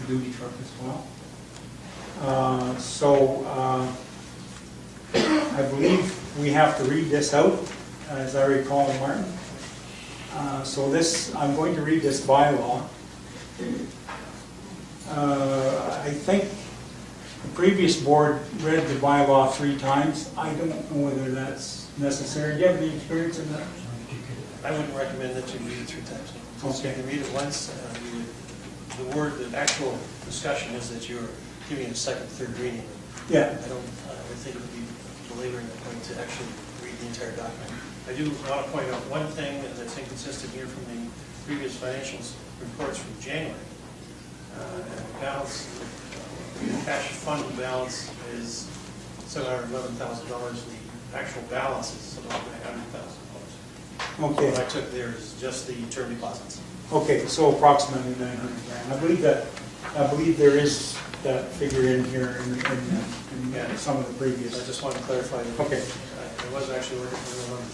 duty truck as well. I believe we have to read this out, as I recall, Martin. So this, I'm going to read this bylaw. I think the previous board read the bylaw 3 times. I don't know whether that's necessary. Do you have any experience in that? I wouldn't recommend that you read it 3 times. Okay. You can read it once. The actual discussion is that you're giving a second, third reading. Yeah. I would think it would be belaboring the point to actually read the entire document. I do want to point out one thing that's inconsistent here from the previous financials reports from January. Balance, cash fund balance is $711,000. The actual balance is about $900,000. Okay. What I took there is just the term deposits. Okay, so approximately 900 grand. I believe there is that figure in here in some of the previous. I just want to clarify that. Okay. I was actually working for the numbers.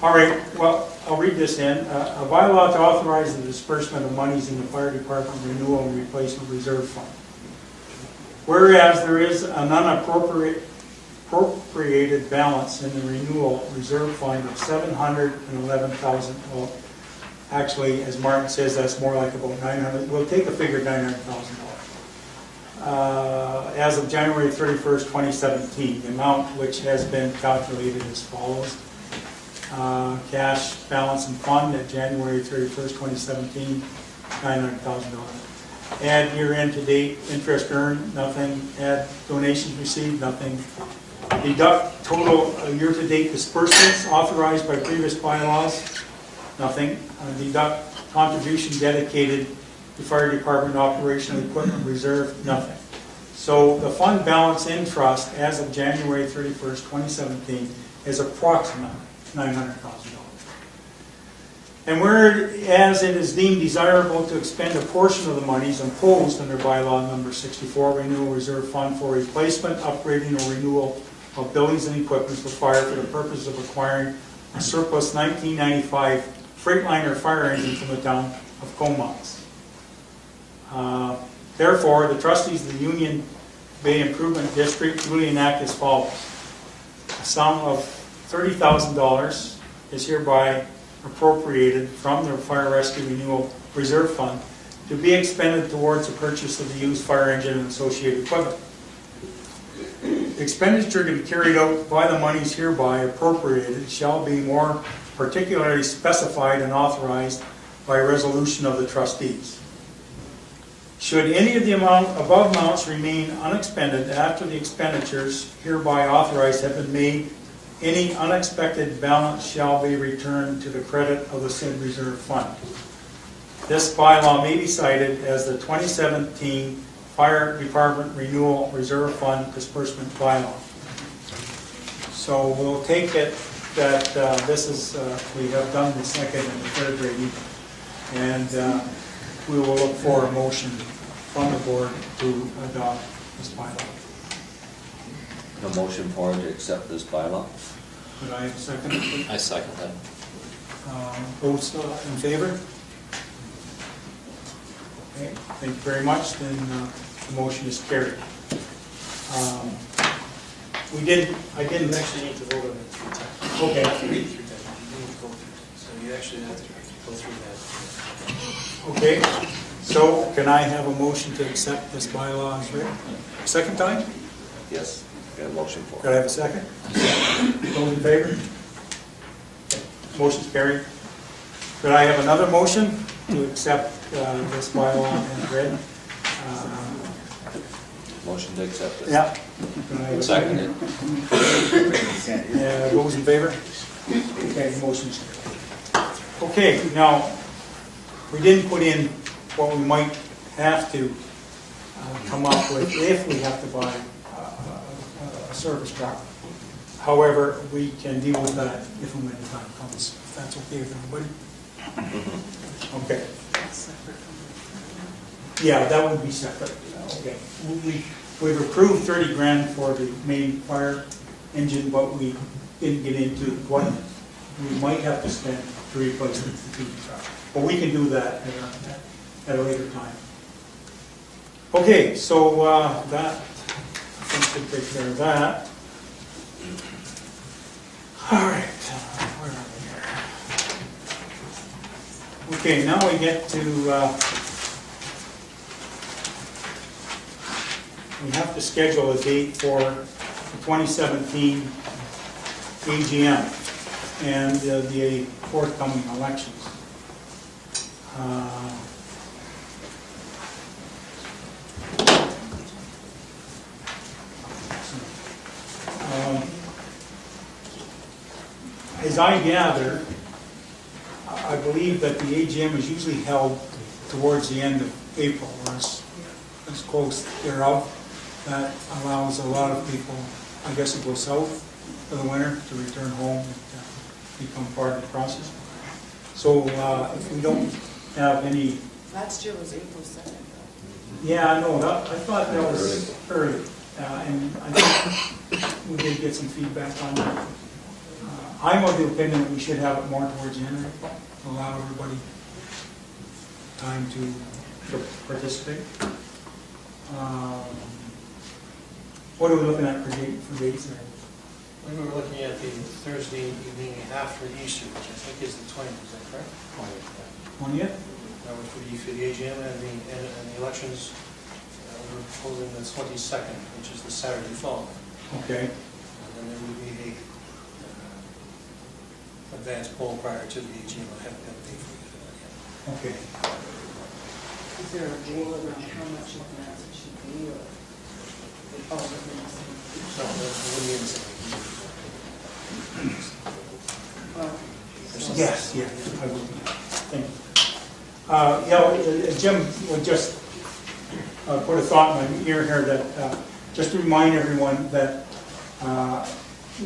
All right, well, I'll read this in. A bylaw to authorize the disbursement of monies in the fire department renewal and replacement reserve fund. Whereas there is an unappropriated balance in the renewal reserve fund of $711,000. Well, actually, as Martin says, that's more like about 900. We'll take the figure $900,000. As of January 31st, 2017, the amount which has been calculated as follows. Cash balance and fund at January 31st, 2017, $900,000. Add year-end to date interest earned, nothing. Add donations received, nothing. Deduct total year-to-date disbursements authorized by previous bylaws, nothing. Deduct contribution dedicated to fire department operational equipment reserve, nothing. So the fund balance in trust as of January 31st, 2017 is approximately $900,000. And whereas it is deemed desirable to expend a portion of the monies imposed under bylaw number 64, Renewal Reserve Fund for replacement, upgrading, or renewal of buildings and equipment for fire for the purpose of acquiring a surplus 1995 Freightliner fire engine from the town of Comox. Therefore, the trustees of the Union Bay Improvement District duly enact as follows. A sum of $30,000 is hereby appropriated from the Fire Rescue Renewal Reserve Fund to be expended towards the purchase of the used fire engine and associated equipment. The expenditure to be carried out by the monies hereby appropriated shall be more particularly specified and authorized by resolution of the trustees. Should any of the above amounts remain unexpended after the expenditures hereby authorized have been made, any unexpected balance shall be returned to the credit of the said reserve fund. This bylaw may be cited as the 2017 Fire Department Renewal Reserve Fund Disbursement Bylaw. So we'll take it that this is, we have done the second and the third reading, and we will look for a motion from the board to adopt this bylaw. A motion for to accept this bylaw. Could I have a second, please? I second that. Votes in favor? Okay, thank you very much. Then the motion is carried. I didn't actually need to vote on it 3 times. Okay. You have to read it 3 times. You need to go through it. So you actually have to go through that. Okay, so can I have a motion to accept this bylaw as written? Second time? Yes, got a motion for Could I have a second? Those in favor? Okay. Motion's carried. Could I have another motion to accept this bylaw as written? Motion to accept it. Yeah. Could I have a Second it. Those in favor? Okay, motion's carried. Okay, now, we didn't put in what we might have to come up with if we have to buy a service truck. However, we can deal with that if and when the time comes, if that's okay with everybody. Okay. Yeah, that would be separate. Okay. We've approved 30 grand for the main fire engine, but we didn't get into what we might have to spend to replace the duty truck. But we can do that at a later time. Okay, so that, I think should take care of that. All right, where are we here? Okay, now we get to, we have to schedule a date for the 2017 AGM and the forthcoming elections. As I gather, I believe that the AGM is usually held towards the end of April, or as close thereof. That allows a lot of people, I guess, to go south for the winter, to return home and become part of the process. So if we don't have any... Last year was April 2nd. Yeah, I know, I thought that was early. And I think we did get some feedback on that. I'm of the opinion that we should have it more towards the end of April, to allow everybody time to participate. What are we looking at for dates there? We were looking at the Thursday evening after Easter, which I think is the 20th, is that correct? 20th? That was for the AGM and the elections. We're proposing the 22nd, which is the Saturday following. Okay. And then there would be a advance poll prior to the AGM. I haven't got a date for you for that yet. Okay. Is there a rule around how much advance it should be, or all of them? No, that wouldn't be in the same. Yes, I will. Thank you. Yeah, Jim would just put a thought in my ear here that just to remind everyone that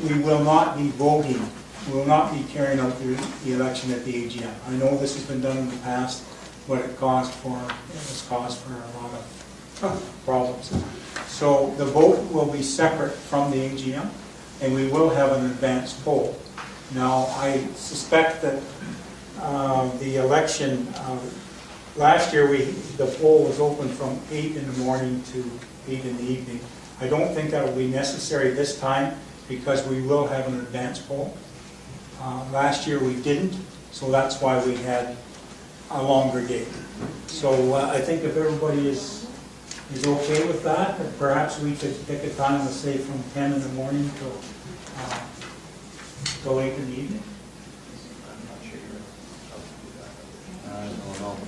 we will not be voting, we will not be carrying out the election at the AGM. I know this has been done in the past, but it was caused for a lot of problems. So the vote will be separate from the AGM, and we will have an advance poll. Now, I suspect that the election, last year the poll was open from 8 in the morning to 8 in the evening. I don't think that will be necessary this time because we will have an advance poll. Last year we didn't, so that's why we had a longer date. So I think if everybody is okay with that, perhaps we could pick a time, let's say from 10 in the morning till 8 in the evening.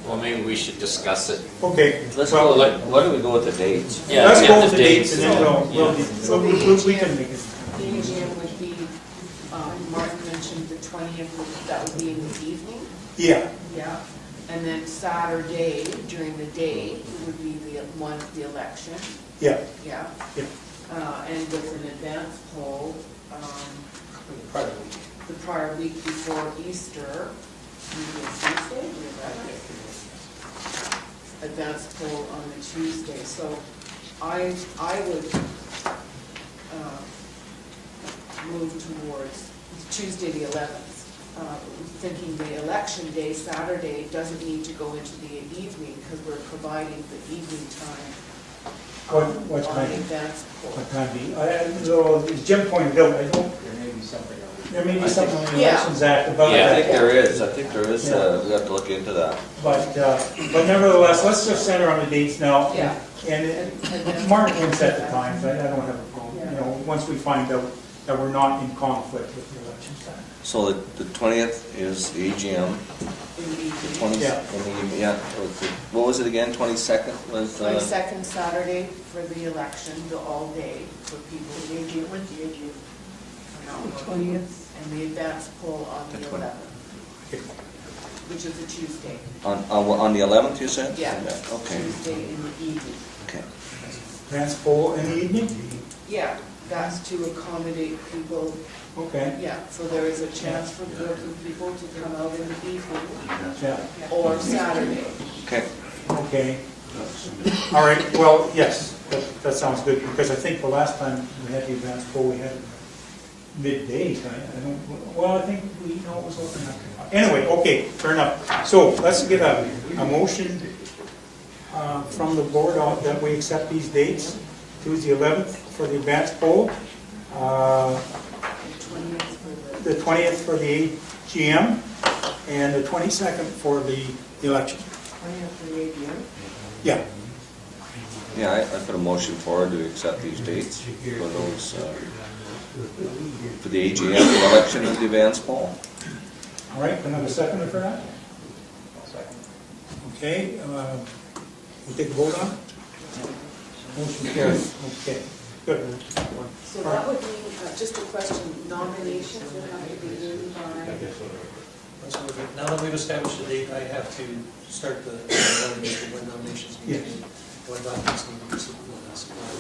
Well, maybe we should discuss it. Okay. Let's go, why don't we go with the dates? Yeah, Let's we go have with the dates and then we can make it. The AGM would be, Martin mentioned the 20th, that would be in the evening. Yeah. Yeah. And then Saturday, during the day, would be the election. Yeah. Yeah. Yeah. And with an advance poll, Prior week. the prior week before Easter, maybe a Tuesday, advance poll on the Tuesday. So I would move towards Tuesday the 11th. Thinking the election day, Saturday, doesn't need to go into the evening because we're providing the evening time. What on time? the advance poll. What time as Jim pointed out, I don't. There may be something on the Elections Act about Yeah, that. I think there is, we have to look into that. But nevertheless, let's just center on the dates now. Yeah. And Martin can set the times, I don't have a problem. Yeah. You know, once we find out that we're not in conflict with the Elections Act. So the 20th is the AGM. In the evening. 20th, yeah. What was it again? 22nd was? 22nd Saturday for the election, the all day for people. The AGM, when's the AGM? The 20th. And the advance poll on the 11th, which is a Tuesday. On the 11th, you said? Yeah. Okay. Tuesday in the evening. Okay. Advance poll in the evening? Yeah, that's to accommodate people. Okay. Yeah, so there is a chance for working people to come out in the evening Yeah. or Saturday. Okay. Okay. All right, well, yes, that sounds good, because I think the last time we had the advance poll, we had it midday. I think we know it was open after. Anyway, okay, fair enough. So let's get a motion from the board that we accept these dates. Tuesday 11th for the advance poll, the 20th for the AGM, and the 22nd for the election. 20th for the AGM? Yeah. Yeah, I put a motion forward to accept these dates for those, for the AGM, the election and the advance poll. All right, another seconder for that? Okay, we'll take a vote on it? Motion carries. Okay, good. So that would mean, just a question, nominations would have to be in by, Now that we've established a date, I have to start the when nominations need to be, when documents need to be supplied.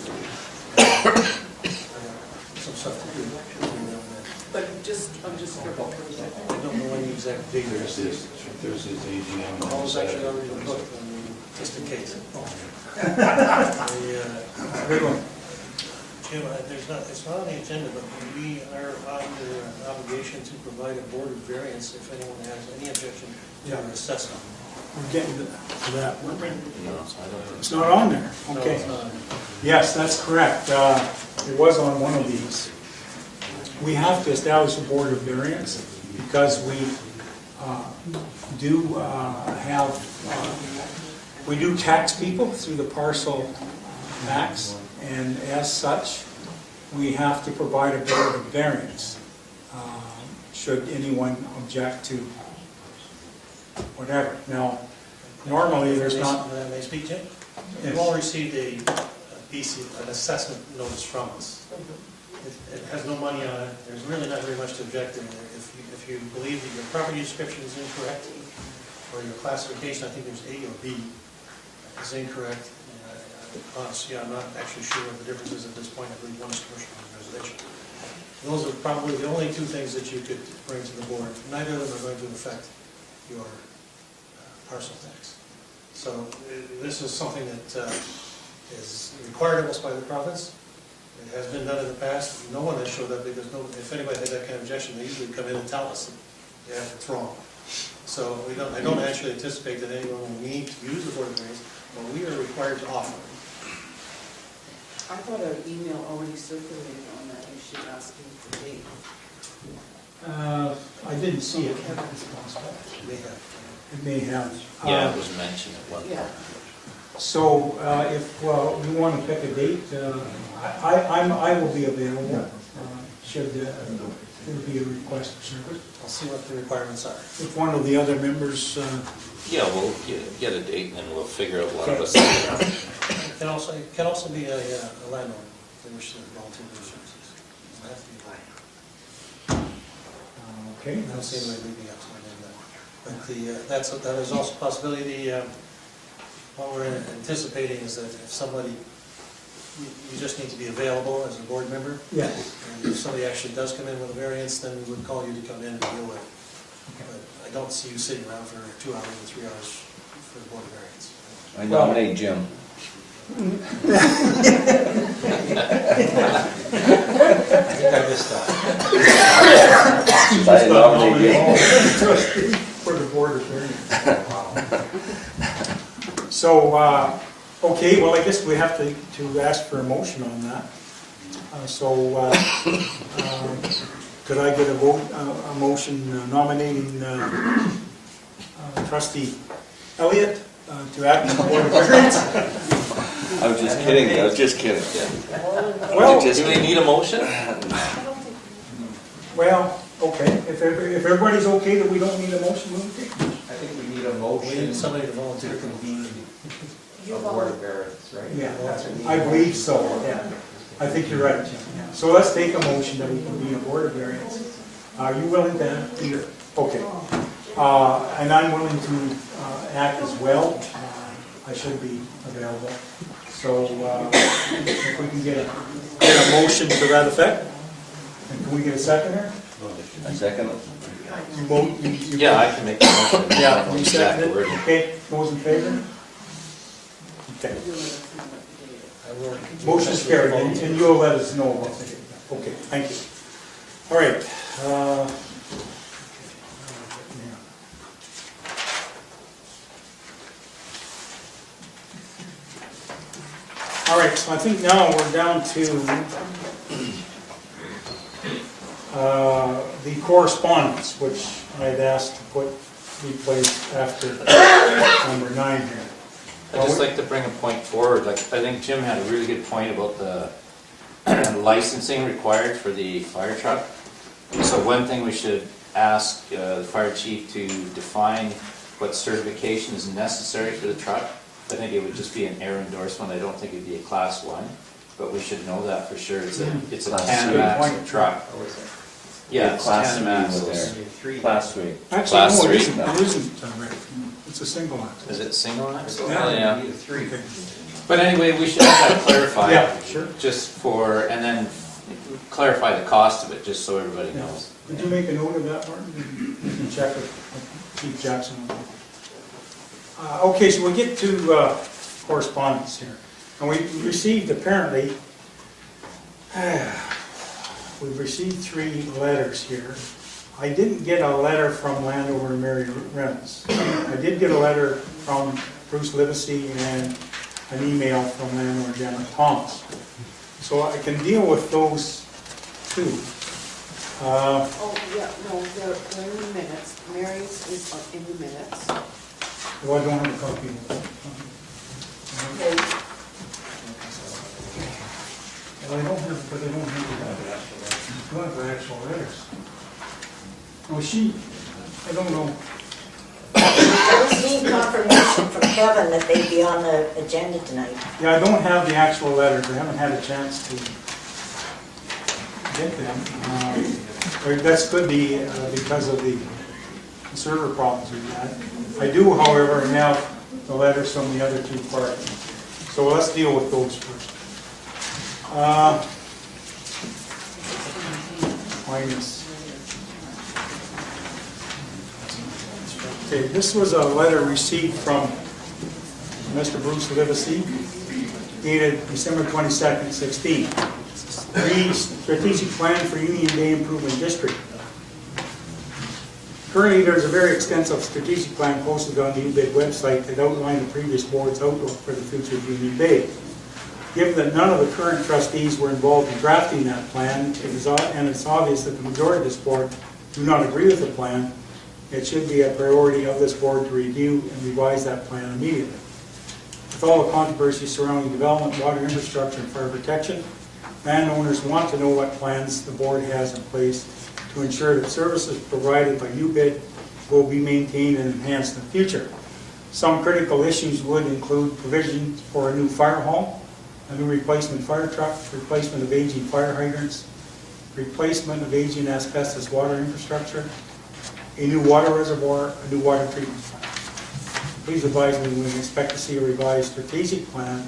Some stuff to do between now and then. but I'm just scribbling. I don't know when the exact date is. Thursday's AGM. I was actually already booked, just in case. Good one. Jim, it's not on the agenda, but we are under an obligation to provide a board of variance if anyone has any objection to our assessment. We're getting to that. No, so I don't think It's not on there. No, Okay. it's not. Yes, that's correct. It was on one of these. We have to establish a board of variance because we do we do tax people through the parcel tax, and as such, we have to provide a board of variance. Should anyone object to whatever. Now, normally there's not. May I speak, Jim? Yes. You've all received an assessment notice from us. It has no money on it. There's really not very much to object to. If you believe that your property description is incorrect, or your classification, I think there's A or B, is incorrect. Honestly, I'm not actually sure what the difference is at this point. I believe one is commercial and residential. Those are probably the only two things that you could bring to the board. Neither of them are going to affect your parcel tax. So this is something that is required of us by the province. It has been done in the past. No one has showed up because if anybody had that kind of objection, they usually come in and tell us that it's wrong. So I don't actually anticipate that anyone will need to use the board of variance, but we are required to offer it. I thought an email already circulated on that issue asking for date. I didn't see it. They have. It may have. Yeah, it was mentioned at one Yeah. point. So if you want to pick a date, I will be available. Should there be a request for service. I'll see what the requirements are. If one of the other members, Yeah, we'll get a date and we'll figure out one of us. It can also be a landlord that wishes to volunteer their services. It doesn't have to be a landlord. okay, I don't see anybody leaving up to that. But that is also a possibility. What we're anticipating is that if somebody, you just need to be available as a board member. yes. And if somebody actually does come in with a variance, then we would call you to come in and deal with it. But I don't see you sitting around for 2 hours or 3 hours for the board of variance. I nominate Jim. I think I missed that. I nominate Jim. For the board of variance. So, okay, well, I guess we have to ask for a motion on that. Could I get a motion nominating Trustee Elliott to act on the board of variance? I was just kidding, Do we need a motion? Well, okay, if everybody's okay that we don't need a motion, we'll take it. I think we need a We motion need somebody to volunteer to to convene You a board of variance, right? Yeah, That's what we I need. believe so, yeah. I think you're right, Jim. So let's take a motion that we convene a board of variance. Are you willing to, Peter? Okay. And I'm willing to act as well. I should be available. So if we can get a motion to that effect, and can we get a seconder? I second it. You vote? you Yeah, vote? I can make the motion. I Yeah, don't know you exact second it? wording. Okay, those in favor? Okay. I will. Motion's carried, and you'll let us know about it. Okay, thank you. All right. All right, so I think now we're down to the correspondence, which I had asked to be placed after number 9 here. I'd just like to bring a point forward. Like, I think Jim had a really good point about the licensing required for the fire truck. So one thing we should ask the fire chief to define what certification is necessary for the truck. I think it would just be an air endorsement. I don't think it'd be a class 1, but we should know that for sure. It's a Class Panamax truck. Yeah, it's Class 3 Panamax. with air. Class 3. Actually, Class no, it 3. isn't. It isn't, Rick. It's a single axle. Is it single axle? Yeah. Oh, yeah. Need a 3. Okay. But anyway, we should have that clarified. Yeah, sure. Just for, and then clarify the cost of it, just so everybody knows. Did you make a note of that, Martin? You can check with Chief Jackson. Okay, so we get to correspondence here. And we received, apparently, we've received 3 letters here. I didn't get a letter from landowner Mary Reynolds. I did get a letter from Bruce Livesey and an email from landowner Janet Thomas. So I can deal with those 2. Oh, yeah, no, they're in the minutes. Mary's is in the minutes. Well, I don't have a copy of it. Okay. Well, I don't have, but I don't have the actual letters. Oh, I don't know. I received confirmation from Kevin that they'd be on the agenda tonight. Yeah, I don't have the actual letters. I haven't had a chance to get them. That could be because of the server problems we've had. I do, however, have the letters from the other 2 parties. So let's deal with those first. Okay, this was a letter received from Mr. Bruce Livesey, dated December 22nd, 16. Strategic plan for Union Bay Improvement District. Currently, there's a very extensive strategic plan posted on the UBID website that outlined the previous board's outlook for the future of Union Bay. Given that none of the current trustees were involved in drafting that plan, and it's obvious that the majority of this board do not agree with the plan, it should be a priority of this board to review and revise that plan immediately. With all the controversy surrounding development, water infrastructure, and fire protection, landowners want to know what plans the board has in place to ensure that services provided by UBID will be maintained and enhanced in the future. Some critical issues would include provision for a new fire hall, a new replacement fire truck, replacement of aging fire hydrants, replacement of aging asbestos water infrastructure, a new water reservoir, a new water treatment plant. Please advise me when we expect to see a revised strategic plan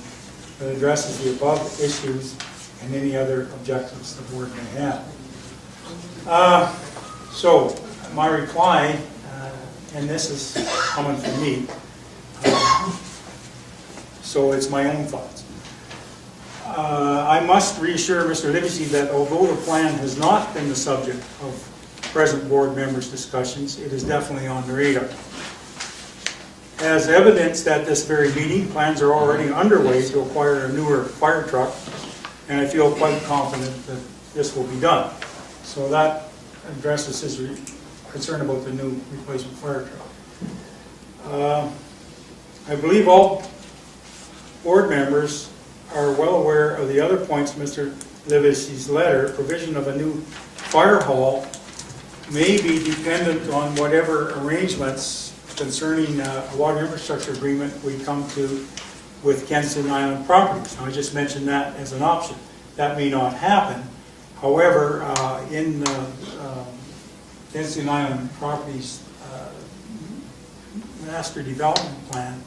that addresses the above issues and any other objectives the board may have. So my reply, and this is coming from me, so it's my own thoughts. I must reassure Mr. Livesey that although the plan has not been the subject of present board members' discussions, it is definitely on the radar. As evidenced at this very meeting, plans are already underway to acquire a newer fire truck, and I feel quite confident that this will be done. So that addresses his concern about the new replacement fire truck. I believe all board members are well aware of the other points in Mr. Livesey's letter. Provision of a new fire hall may be dependent on whatever arrangements concerning a water infrastructure agreement we come to with Kensington Island Properties. Now, I just mentioned that as an option. That may not happen. However, in Kensington Island Properties master development plan,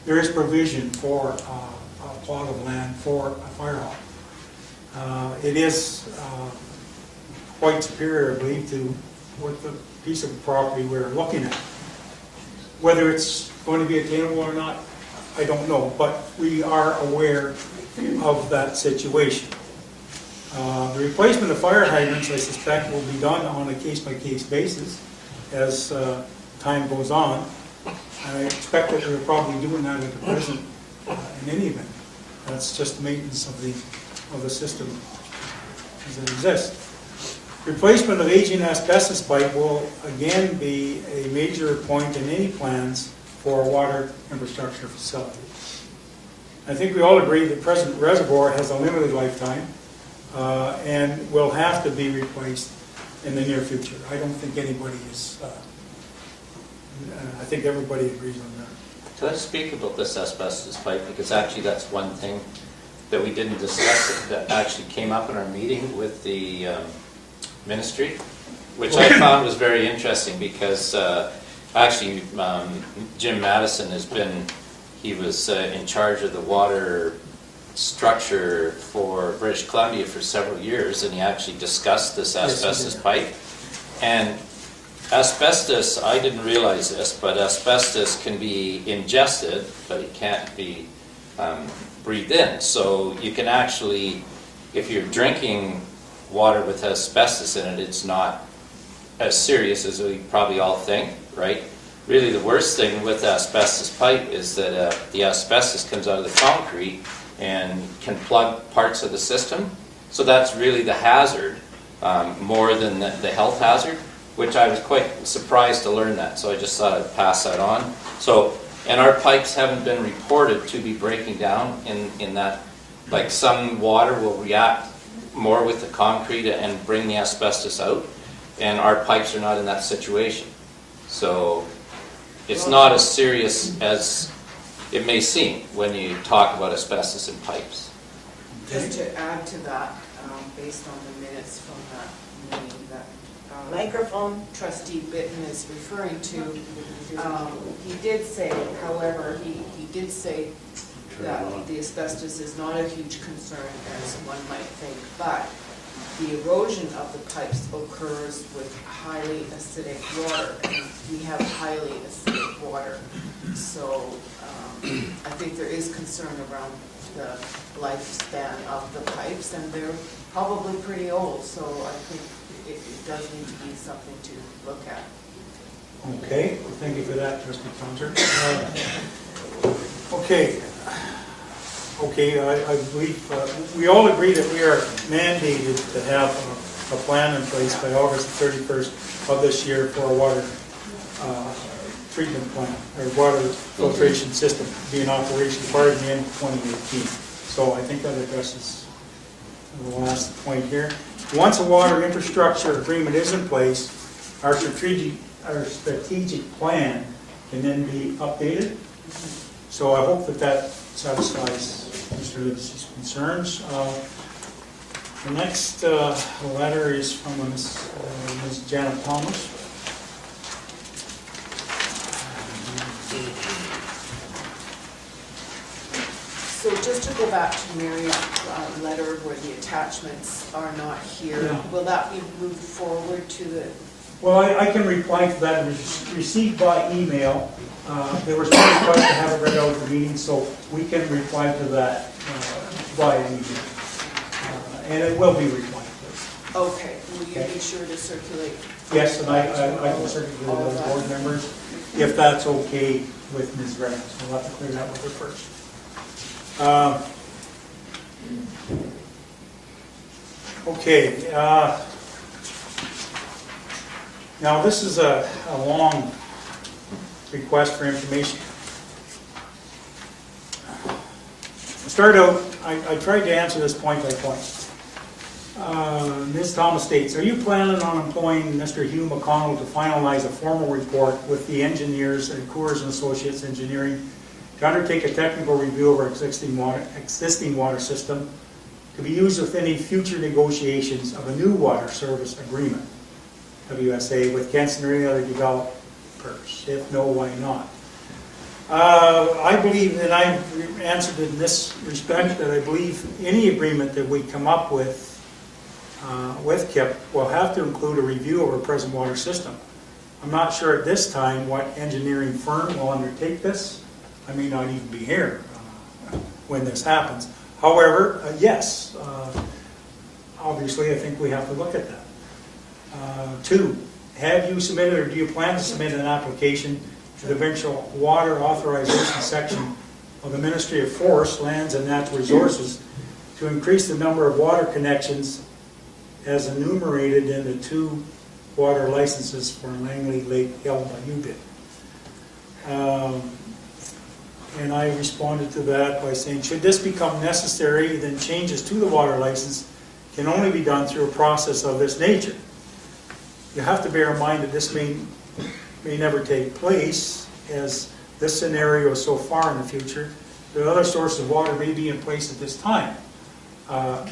there is provision for a plot of land for a fire hall. It is quite superior, I believe, to what the piece of property we're looking at. Whether it's going to be attainable or not, I don't know, but we are aware of that situation. The replacement of fire hydrants, I suspect, will be done on a case-by-case basis as time goes on. I expect that we're probably doing that at the present in any event. That's just maintenance of the system as it exists. Replacement of aging asbestos pipe will again be a major point in any plans for a water infrastructure facility. I think we all agree that present reservoir has a limited lifetime and will have to be replaced in the near future. I don't think anybody is, I think everybody agrees on that. So let's speak about this asbestos pipe, because actually that's one thing that we didn't discuss that actually came up in our meeting with the ministry, which I found was very interesting because actually Jim Madison he was in charge of the water structure for British Columbia for several years, and he actually discussed this asbestos pipe. And asbestos, I didn't realize this, but asbestos can be ingested, but it can't be breathed in. So you can actually, if you're drinking water with asbestos in it, it's not as serious as we probably all think, right? Really the worst thing with asbestos pipe is that the asbestos comes out of the concrete and can plug parts of the system. So that's really the hazard, more than the health hazard, which I was quite surprised to learn that. So I just thought I'd pass that on. So, and our pipes haven't been reported to be breaking down in that, like some water will react more with the concrete and bring the asbestos out, and our pipes are not in that situation. So it's not as serious as it may seem when you talk about asbestos in pipes. Just to add to that, based on the minutes from that meeting that Microphone. Trustee Bitton is referring to, he did say, however, he did say that the asbestos is not a huge concern as one might think, but the erosion of the pipes occurs with highly acidic water. We have highly acidic water, so I think there is concern around the lifespan of the pipes, and they're probably pretty old, so I think it does need to be something to look at. Okay, well, thank you for that, Trustee Townsend. I believe we all agree that we are mandated to have a plan in place by August 31st of this year for a water treatment plant, or water filtration system to be in operation prior to the end of 2018. So I think that addresses the last point here. Once a water infrastructure agreement is in place, our strategic plan can then be updated. So I hope that satisfies Mr. Livesey's concerns. The next letter is from Ms. Janet Thomas. So just to go back to Mary's letter where the attachments are not here, Yeah. will that be moved forward to the? Well, I can reply to that. It was received by email. There was no request to have it read out at the meeting, so we can reply to that via email. And it will be replied to. Okay, will you be sure to circulate? Yes, and I can circulate to the board members if that's okay with Ms. Reynolds. We'll have to clear that with her first. Okay. Now this is a long request for information. To start out, I tried to answer this point by point. Ms. Thomas states, are you planning on employing Mr. Hugh McConnell to finalize a formal report with the engineers and Coors and Associates Engineering to undertake a technical review of our existing water system to be used with any future negotiations of a new water service agreement, WSA, with Kenson or any other developers? If no, why not? I believe, and I've answered in this respect, that I believe any agreement that we come up with KIP will have to include a review of our present water system. I'm not sure at this time what engineering firm will undertake this. I may not even be here when this happens. However, yes, obviously I think we have to look at that. 2, have you submitted or do you plan to submit an application to the provincial water authorization section of the Ministry of Forests, Lands and Natural Resources to increase the number of water connections as enumerated in the 2 water licenses for Langley Lake held by UBIT. And I responded to that by saying, should this become necessary, then changes to the water license can only be done through a process of this nature. You have to bear in mind that this may never take place, as this scenario is so far in the future that other sources of water may be in place at this time.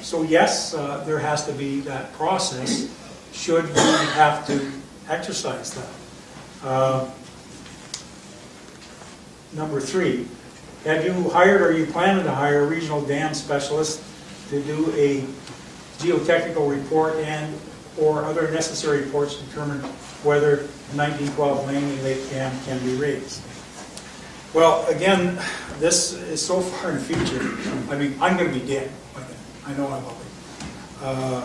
So yes, there has to be that process should we have to exercise that. Number 3, have you hired or are you planning to hire a regional dam specialist to do a geotechnical report and or other necessary reports to determine whether the 1912 Langley Lake Dam can be raised? Well, again, this is so far in the future. I mean, I'm going to be dead by then. I know I will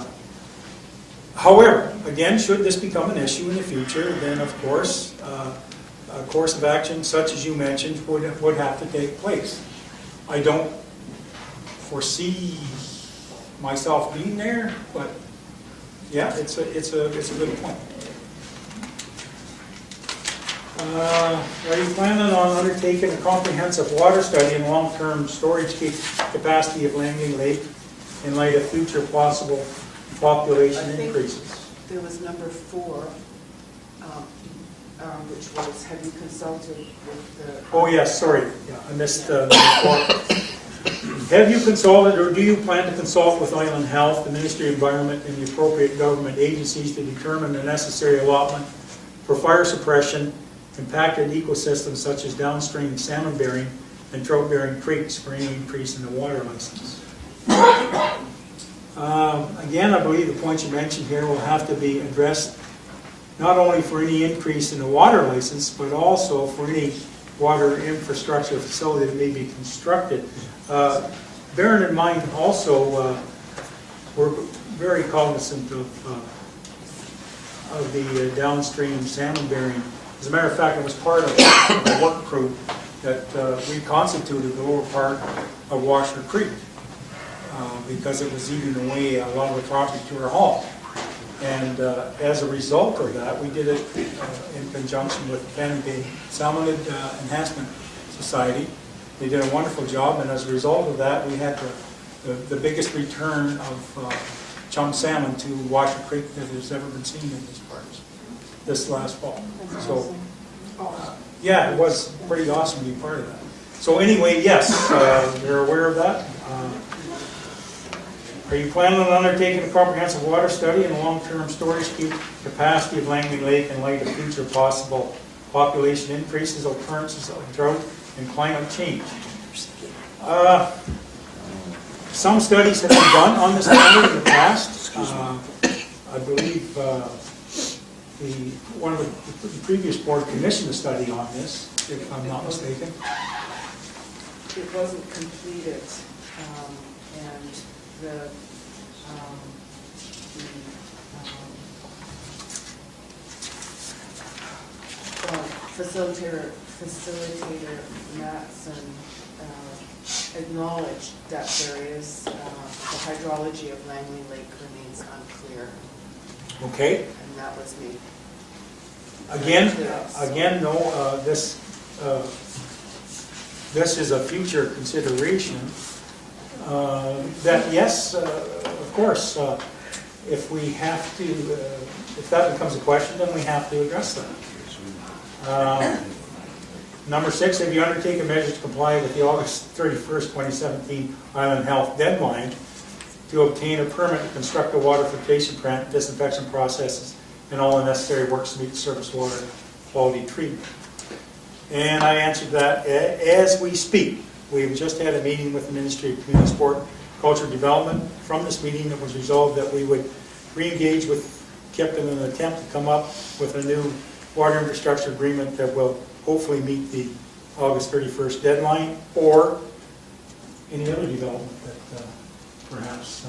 be. However, again, should this become an issue in the future, then of course, a course of action such as you mentioned would have to take place. I don't foresee myself being there, but yeah, it's a good point. Are you planning on undertaking a comprehensive water study and long-term storage capacity of Langley Lake in light of future possible population increases? There was number 4, which was, have you consulted with the... Oh yes, sorry, yeah, I missed number 4. Have you consulted or do you plan to consult with Island Health, the Ministry of Environment, and the appropriate government agencies to determine the necessary allotment for fire suppression, impacted ecosystems such as downstream salmon-bearing and trout-bearing creeks for any increase in the water license? Again, I believe the points you mentioned here will have to be addressed not only for any increase in the water license, but also for any water infrastructure facility that may be constructed. Bearing in mind also, we're very cognizant of the downstream salmon-bearing. As a matter of fact, I was part of a work crew that reconstituted the lower part of Washer Creek because it was eating away a lot of the property to our hall. And as a result of that, we did it in conjunction with the Fannin Bay Salmon Enhancement Society. They did a wonderful job, and as a result of that, we had the biggest return of chum salmon to Washer Creek that has ever been seen in these parts this last fall. So, yeah, it was pretty awesome to be part of that. So anyway, yes, you're aware of that. Are you planning on undertaking a comprehensive water study and long-term storage capacity of Langley Lake in light of future possible population increases, occurrences of drought, and climate change? Some studies have been done on this matter in the past. I believe one of the previous board commissioned a study on this, if I'm not mistaken. It wasn't completed, and the facilitator Matson acknowledged that there is the hydrology of Langley Lake remains unclear. Okay. And that was me. Again, no. This is a future consideration. That yes, of course, if we have to, if that becomes a question, then we have to address that. Number 6, have you undertaken measures to comply with the August 31st, 2017 Island Health deadline to obtain a permit to construct a water filtration plant, disinfection processes, and all the necessary works to meet the surface water quality treatment? And I answered that as we speak. We've just had a meeting with the Ministry of Community Sport, Culture and Development. From this meeting, it was resolved that we would re-engage with KIP in an attempt to come up with a new water infrastructure agreement that will hopefully meet the August 31st deadline, or any other development that perhaps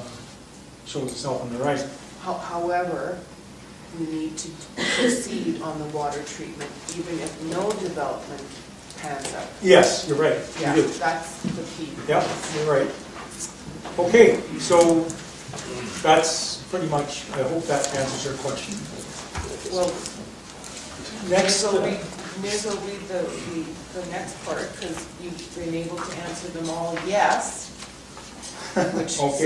shows itself on the horizon. However, we need to proceed on the water treatment, even if no development pans out. Yes, you're right, Yeah, you do. that's the key. Yep, you're right. Okay, so that's pretty much, I hope that answers your question. Well, Next, may as well read the next part, because you've been able to answer them all yes, which Okay.